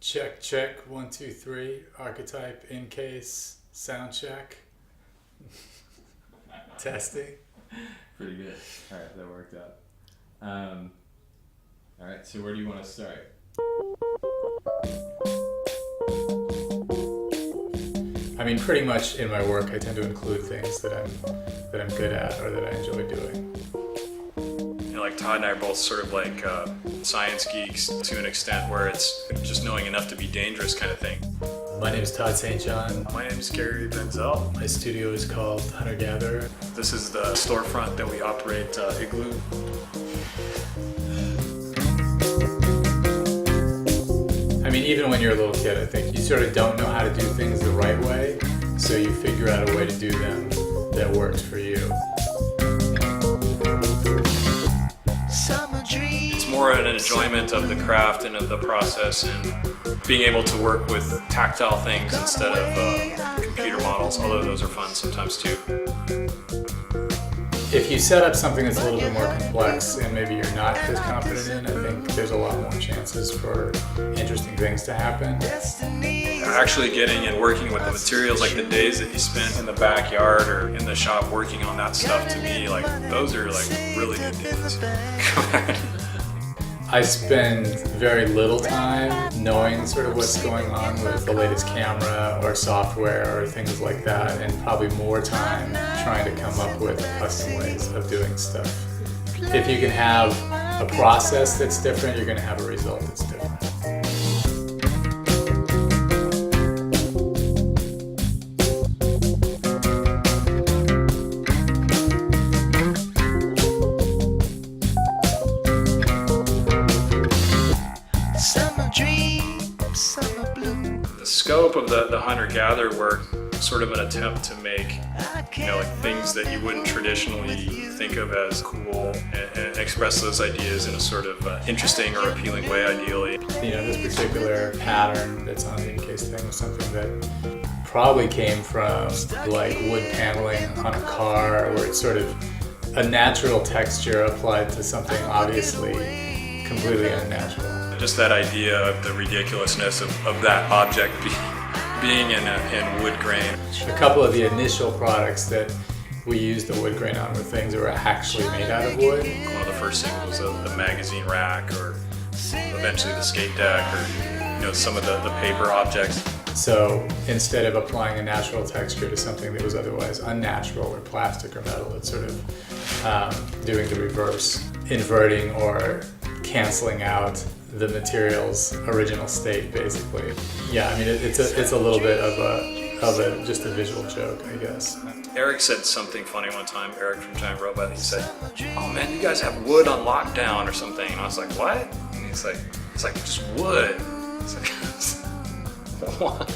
Check, check, 1, 2, 3. Archetype, in case, sound check. Testing. Pretty good. All right, that worked out. All right, so where do you want to start? I mean, pretty much in my work, I tend to include things that I'm good at or that I enjoy doing. You know, like Todd and I are both sort of like science geeks to an extent where it's just knowing enough to be dangerous kind of thing. My name is Todd St. John. My name is Gary Benzel. My studio is called Hunter Gatherer. This is the storefront that we operate, Igloo. I mean, even when you're a little kid, I think you sort of don't know how to do things the right way, so you figure out a way to do them that works for you. It's more an enjoyment of the craft and of the process and being able to work with tactile things instead of computer models, although those are fun sometimes too. If you set up something that's a little bit more complex and maybe you're not as confident in, I think there's a lot more chances for interesting things to happen. Actually getting and working with the materials, like the days that you spent in the backyard or in the shop working on that stuff, to me, like those are like really good days. I spend very little time knowing sort of what's going on with the latest camera or software or things like that, and probably more time trying to come up with custom ways of doing stuff. If you can have a process that's different, you're going to have a result that's different. The scope of the hunter-gatherer work, sort of an attempt to make, you know, like things that you wouldn't traditionally think of as cool and express those ideas in a sort of interesting or appealing way, ideally. You know, this particular pattern that's on the in-case thing was something that probably came from like wood paneling on a car, where it's sort of a natural texture applied to something obviously completely unnatural. Just that idea of the ridiculousness of that object being in wood grain. A couple of the initial products that we used the wood grain on were things that were actually made out of wood. One of the first things was the magazine rack, or eventually the skate deck, or you know, some of the paper objects. So instead of applying a natural texture to something that was otherwise unnatural or plastic or metal, it's sort of doing the reverse, inverting or canceling out the material's original state, basically. Yeah, I mean, it's a little bit of just a visual joke, I guess. Eric said something funny one time. Eric from Giant Robot. He said, "Oh man, you guys have wood on lockdown or something." And I was like, "What?" And he's like, "It's like just wood." It's like, what?